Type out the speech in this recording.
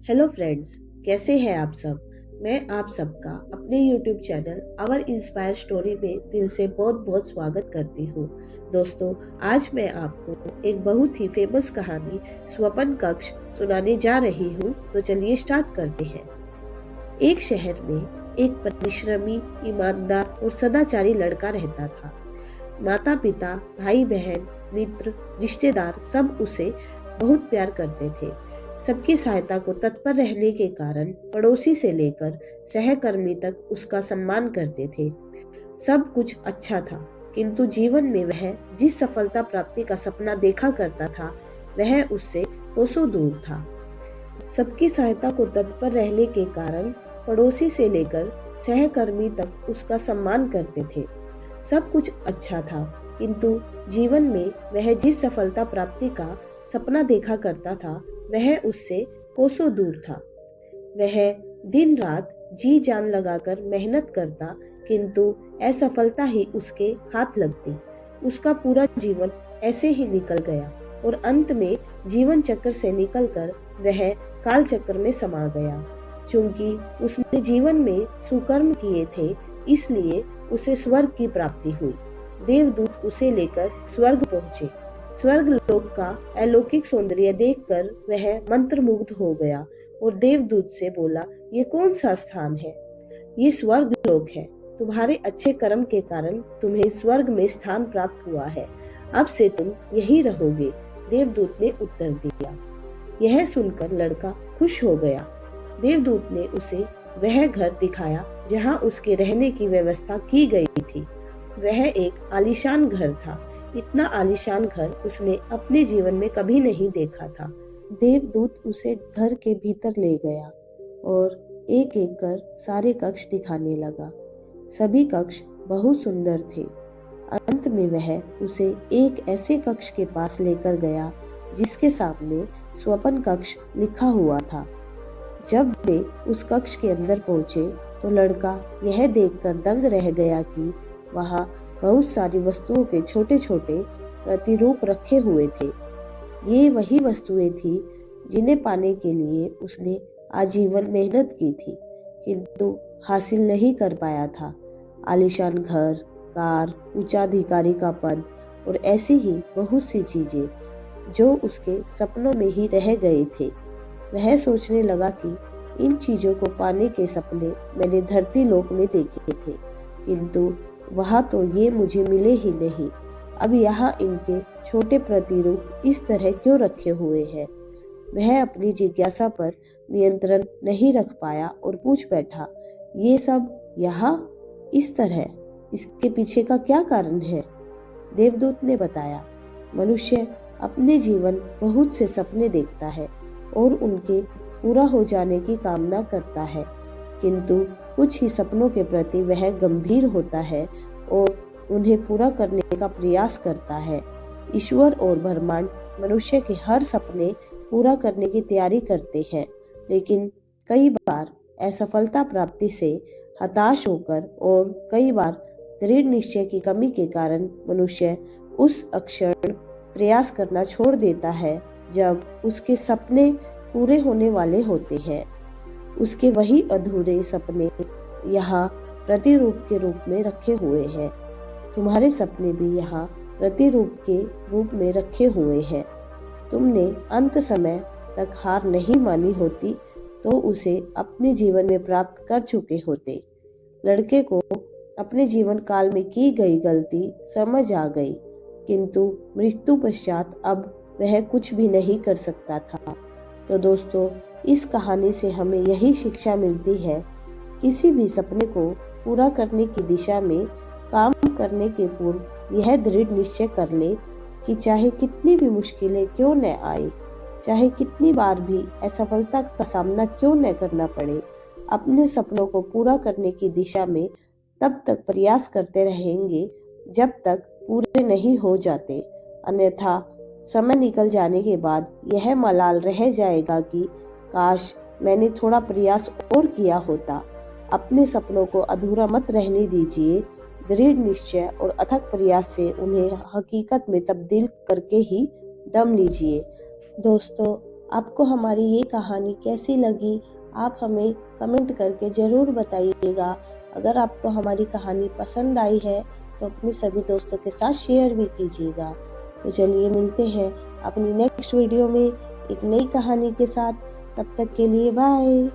Hello friends, कैसे हैं आप सब। मैं आप सबका अपने YouTube channel our inspire story में दिल से बहुत बहुत स्वागत करती हूँ। दोस्तों, आज मैं आपको एक बहुत ही फेमस कहानी स्वपन कक्ष सुनाने जा रही हूँ। तो चलिए स्टार्ट करते हैं। एक शहर में एक परिश्रमी, ईमानदार और सदाचारी लड़का रहता था। माता पिता, भाई बहन, मित्र, रिश्तेदार सब उसे बहुत प्यार करते थे। सबकी सहायता को तत्पर रहने के कारण पड़ोसी से लेकर सहकर्मी तक उसका सम्मान करते थे। सब कुछ अच्छा था, किंतु जीवन में वह जिस सफलता प्राप्ति का सपना देखा करता था, वह उससे कोसों दूर था। सबकी सहायता को तत्पर रहने के कारण पड़ोसी से लेकर सहकर्मी तक उसका सम्मान करते थे। सब कुछ अच्छा था, किंतु जीवन में वह जिस सफलता प्राप्ति का सपना देखा करता था, वह उससे कोसों दूर था। वह दिन रात जी जान लगाकर मेहनत करता, किंतु असफलता ही उसके हाथ लगती। उसका पूरा जीवन ऐसे ही निकल गया और अंत में जीवन चक्र से निकलकर वह काल चक्र में समा गया। चूंकि उसने जीवन में सुकर्म किए थे, इसलिए उसे स्वर्ग की प्राप्ति हुई। देवदूत उसे लेकर स्वर्ग पहुंचे। स्वर्ग लोक का अलौकिक सौंदर्य देखकर वह मंत्रमुग्ध हो गया और देवदूत से बोला, ये कौन सा स्थान है? ये स्वर्ग लोक है। तुम्हारे अच्छे कर्म के कारण तुम्हें स्वर्ग में स्थान प्राप्त हुआ है। अब से तुम यहीं रहोगे। देवदूत ने उत्तर दिया। यह सुनकर लड़का खुश हो गया। देवदूत ने उसे वह घर दिखाया जहां उसके रहने की व्यवस्था की गई थी। वह एक आलीशान घर था। इतना आलीशान घर उसने अपने जीवन में कभी नहीं देखा था। देवदूत उसे घर के भीतर ले गया और एक एक कर सारे कक्ष दिखाने लगा। सभी कक्ष बहुत सुंदर थे। अंत में वह उसे एक ऐसे कक्ष के पास लेकर गया जिसके सामने स्वपन कक्ष लिखा हुआ था। जब वे उस कक्ष के अंदर पहुंचे तो लड़का यह देखकर दंग रह गया कि वहां बहुत सारी वस्तुओं के छोटे छोटे प्रतिरूप रखे हुए थे। ये वही वस्तुएं थी जिन्हें पाने के लिए उसने आजीवन मेहनत की थी, किंतु हासिल नहीं कर पाया था। आलीशान घर, कार, उच्चाधिकारी का पद और ऐसी ही बहुत सी चीजें जो उसके सपनों में ही रह गए थे। वह सोचने लगा कि इन चीजों को पाने के सपने मैंने धरती लोक में देखे थे, किंतु वहां तो ये मुझे मिले ही नहीं। अब यहाँ इनके छोटे प्रतिरूप इस तरह क्यों रखे हुए हैं? वह अपनी जिज्ञासा पर नियंत्रण नहीं रख पाया और पूछ बैठा, ये सब यहाँ इस तरह, इसके पीछे का क्या कारण है? देवदूत ने बताया, मनुष्य अपने जीवन बहुत से सपने देखता है और उनके पूरा हो जाने की कामना करता है, किंतु कुछ ही सपनों के प्रति वह गंभीर होता है और उन्हें पूरा करने का प्रयास करता है। ईश्वर और ब्रह्मांड मनुष्य के हर सपने पूरा करने की तैयारी करते हैं, लेकिन कई बार असफलता प्राप्ति से हताश होकर और कई बार दृढ़ निश्चय की कमी के कारण मनुष्य उस अक्षण प्रयास करना छोड़ देता है जब उसके सपने पूरे होने वाले होते हैं। उसके वही अधूरे सपने यहाँ प्रतिरूप के रूप में रखे हुए हैं। तुम्हारे सपने भी यहाँ प्रतिरूप के रूप में रखे हुए हैं। तुमने अंत समय तक हार नहीं मानी होती तो उसे अपने जीवन में प्राप्त कर चुके होते। लड़के को अपने जीवन काल में की गई गलती समझ आ गई, किंतु मृत्यु पश्चात अब वह कुछ भी नहीं कर सकता था। तो दोस्तों, इस कहानी से हमें यही शिक्षा मिलती है, किसी भी सपने को पूरा करने की दिशा में काम करने के पूर्व यह दृढ़ निश्चय कर ले कि चाहे कितनी भी मुश्किलें क्यों न आए, चाहे कितनी बार भी असफलता का सामना क्यों न करना पड़े, अपने सपनों को पूरा करने की दिशा में तब तक प्रयास करते रहेंगे जब तक पूरे नहीं हो जाते। अन्यथा समय निकल जाने के बाद यह मलाल रह जाएगा कि काश मैंने थोड़ा प्रयास और किया होता। अपने सपनों को अधूरा मत रहने दीजिए। दृढ़ निश्चय और अथक प्रयास से उन्हें हकीकत में तब्दील करके ही दम लीजिए। दोस्तों, आपको हमारी ये कहानी कैसी लगी, आप हमें कमेंट करके ज़रूर बताइएगा। अगर आपको हमारी कहानी पसंद आई है तो अपने सभी दोस्तों के साथ शेयर भी कीजिएगा। तो चलिए मिलते हैं अपनी नेक्स्ट वीडियो में एक नई कहानी के साथ। तब तक के लिए बाय।